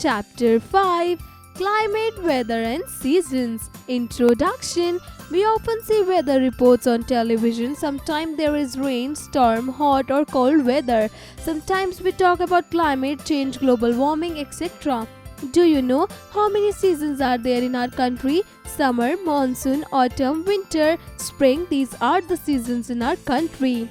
Chapter 5 Climate, Weather and Seasons. Introduction. We often see weather reports on television. Sometimes there is rain, storm, hot or cold weather. Sometimes we talk about climate change, global warming, etc. Do you know how many seasons are there in our country? Summer, monsoon, autumn, winter, spring. These are the seasons in our country.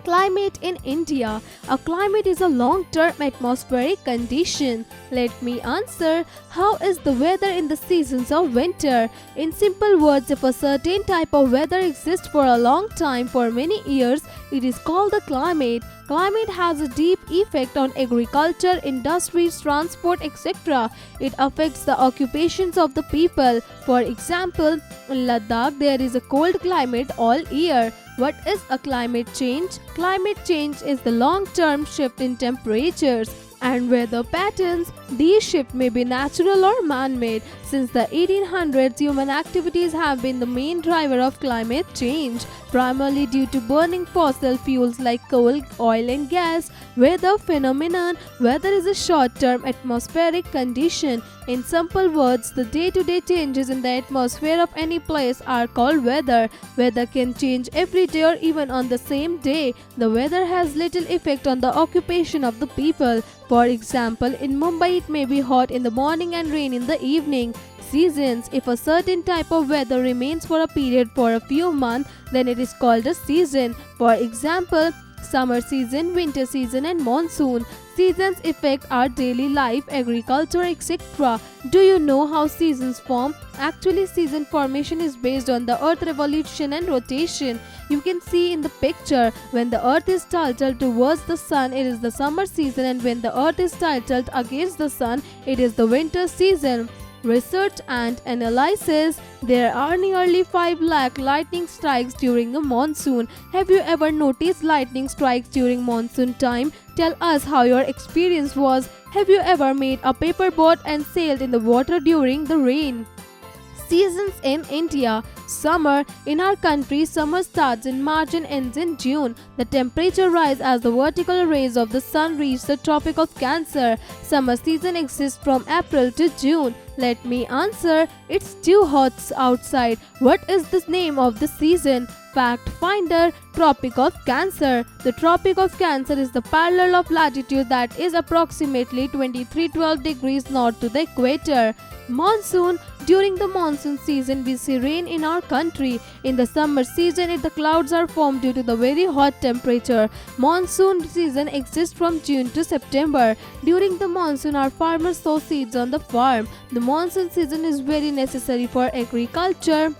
Climate in India. A climate is a long-term atmospheric condition. Let me answer. How is the weather in the seasons of winter? In simple words, if a certain type of weather exists for a long time, for many years, it is called the climate. Climate has a deep effect on agriculture, industries, transport, etc. It affects the occupations of the people. For example, in Ladakh, there is a cold climate all year. What is a climate change? Climate change is the long-term shift in temperatures and weather patterns. These shifts may be natural or man-made. Since the 1800s, human activities have been the main driver of climate change, primarily due to burning fossil fuels like coal, oil and gas. Weather phenomenon. Weather is a short-term atmospheric condition. In simple words, the day-to-day changes in the atmosphere of any place are called weather. Weather can change every day or even on the same day. The weather has little effect on the occupation of the people. For example, in Mumbai it may be hot in the morning and rain in the evening. Seasons. If a certain type of weather remains for a period for a few months, then it is called a season. For example, summer season, winter season and monsoon. Seasons affect our daily life, agriculture, etc. Do you know how seasons form? Actually, season formation is based on the earth revolution and rotation. You can see in the picture, when the earth is tilted towards the sun, it is the summer season, and when the earth is tilted against the sun, it is the winter season. Research and analysis. There are nearly 5 lakh lightning strikes during the monsoon. Have you ever noticed lightning strikes during monsoon time? Tell us how your experience was. Have you ever made a paper boat and sailed in the water during the rain? Seasons in India. Summer. In our country, summer starts in March and ends in June. The temperature rises as the vertical rays of the sun reach the Tropic of Cancer. Summer season exists from April to June. Let me answer. It's too hot outside. What is the name of the season? Fact finder. Tropic of Cancer. The Tropic of Cancer is the parallel of latitude that is approximately 2312 degrees north to the equator. Monsoon. During the monsoon season, we see rain in our country. In the summer season, the clouds are formed due to the very hot temperature. Monsoon season exists from June to September. During the monsoon, our farmers sow seeds on the farm. The monsoon season is very necessary for agriculture.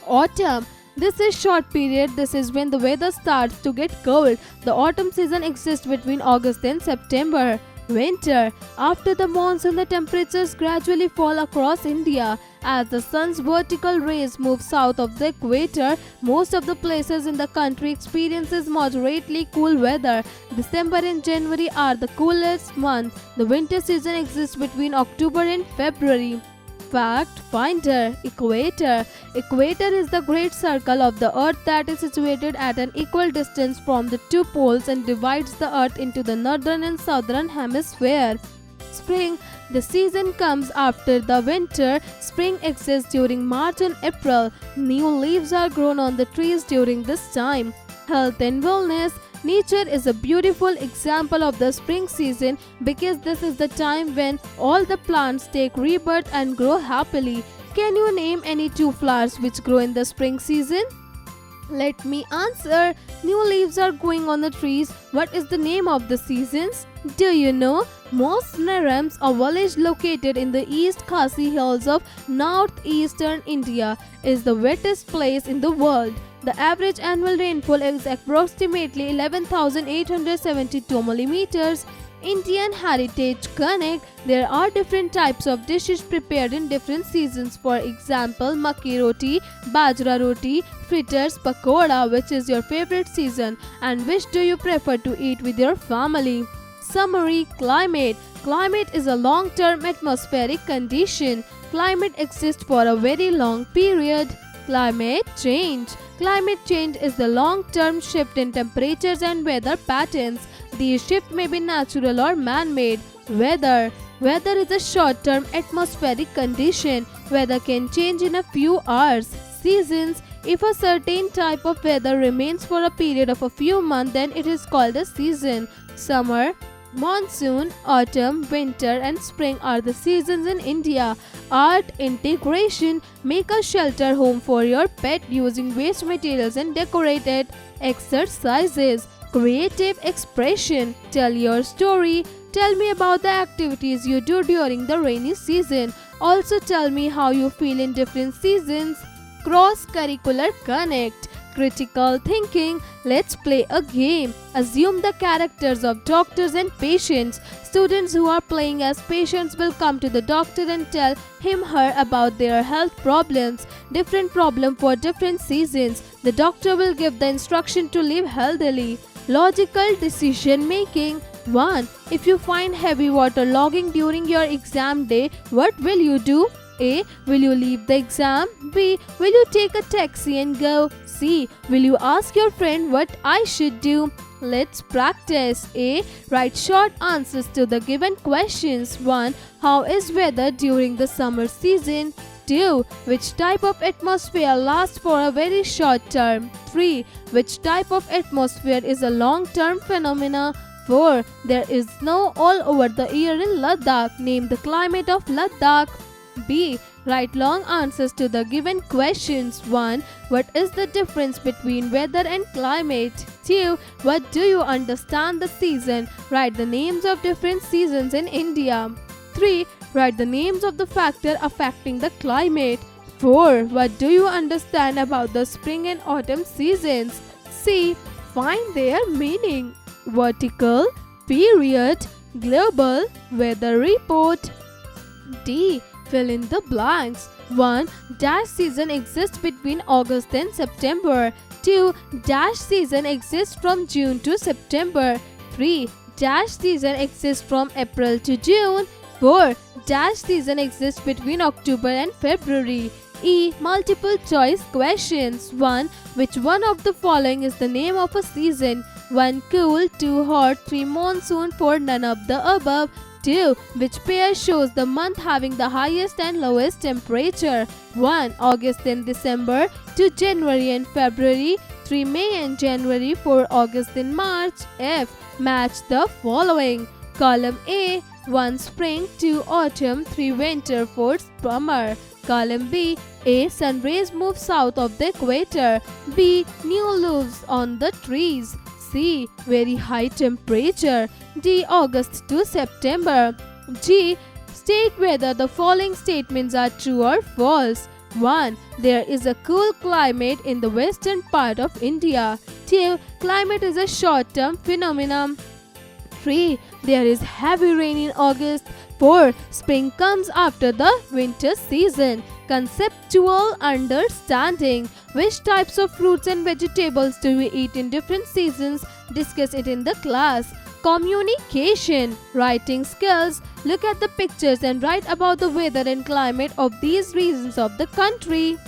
Autumn. This is short period. This is when the weather starts to get cold. The autumn season exists between August and September. Winter. After the monsoon, the temperatures gradually fall across India. As the sun's vertical rays move south of the equator, most of the places in the country experiences moderately cool weather. December and January are the coolest months. The winter season exists between October and February. Fact finder. Equator. Equator is the great circle of the earth that is situated at an equal distance from the two poles and divides the earth into the northern and southern hemisphere. Spring. The season comes after the winter. Spring exists during March and April. New leaves are grown on the trees during this time. Health and wellness. Nature is a beautiful example of the spring season because this is the time when all the plants take rebirth and grow happily. Can you name any 2 flowers which grow in the spring season? Let me answer. New leaves are growing on the trees. What is the name of the seasons? Do you know? Mosnaram, a village located in the East Khasi Hills of northeastern India, is the wettest place in the world. The average annual rainfall is approximately 11,872 millimeters. Indian Heritage Connect. There are different types of dishes prepared in different seasons. For example, makki roti, bajra roti, fritters, pakoda. Which is your favorite season and which do you prefer to eat with your family? Summary. Climate. Climate is a long-term atmospheric condition. Climate exists for a very long period. Climate change. Climate change is the long-term shift in temperatures and weather patterns. These shifts may be natural or man-made. Weather. Weather is a short-term atmospheric condition. Weather can change in a few hours. Seasons. If a certain type of weather remains for a period of a few months, then it is called a season. Summer, monsoon, autumn, winter and spring are the seasons in India. Art integration. Make a shelter home for your pet using waste materials and decorate it. Exercises. Creative expression. Tell your story. Tell me about the activities you do during the rainy season. Also tell me how you feel in different seasons. Cross-curricular connect. Critical thinking. Let's play a game. Assume the characters of doctors and patients. Students who are playing as patients will come to the doctor and tell him/her about their health problems. Different problem for different seasons. The doctor will give the instruction to live healthily. Logical decision making. 1. If you find heavy water logging during your exam day, what will you do? A. Will you leave the exam? B. Will you take a taxi and go? C. Will you ask your friend what I should do? Let's practice. A. Write short answers to the given questions. 1. How is weather during the summer season? 2. Which type of atmosphere lasts for a very short term? 3. Which type of atmosphere is a long-term phenomena? 4. There is snow all over the year in Ladakh. Name the climate of Ladakh. B. Write long answers to the given questions. 1. What is the difference between weather and climate? 2. What do you understand the season? Write the names of different seasons in India. 3. Write the names of the factors affecting the climate. 4. What do you understand about the spring and autumn seasons? C. Find their meaning. Vertical, period, global, weather report. D. Fill in the blanks. 1. Dash season exists between August and September. 2. Dash season exists from June to September. 3. Dash season exists from April to June. 4. Dash season exists between October and February. E. Multiple choice questions. 1. Which one of the following is the name of a season? 1. Cool, 2. Hot, 3. Monsoon, 4. None of the above. 2. Which pair shows the month having the highest and lowest temperature? 1. August and December. 2. January and February. 3. May and January. 4. August and March. F. Match the following. Column A. 1. Spring, 2. Autumn, 3. Winter, 4. Summer. Column B. A. Sun rays move south of the equator. B. New leaves on the trees. C. Very high temperature. D. August to September. G. State whether the following statements are true or false. 1. There is a cool climate in the western part of India. 2. Climate is a short-term phenomenon. 3. There is heavy rain in August. 4. Spring comes after the winter season. Conceptual understanding. Which types of fruits and vegetables do we eat in different seasons? Discuss it in the class. Communication. Writing skills. Look at the pictures and write about the weather and climate of these regions of the country.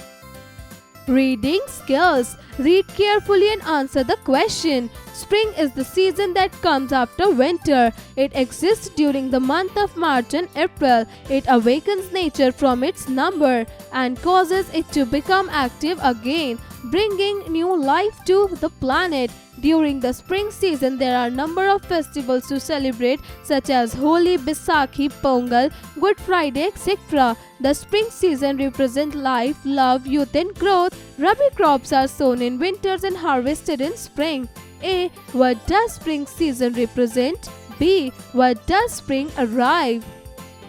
Reading skills. Read carefully and answer the question. Spring is the season that comes after winter. It exists during the month of March and April. It awakens nature from its number and causes it to become active again, bringing new life to the planet. During the spring season, there are a number of festivals to celebrate, such as Holi, Baisakhi, Pongal, Good Friday, etc. The spring season represents life, love, youth and growth. Rabi crops are sown in winters and harvested in spring. A. What does spring season represent? B. What does spring arrive?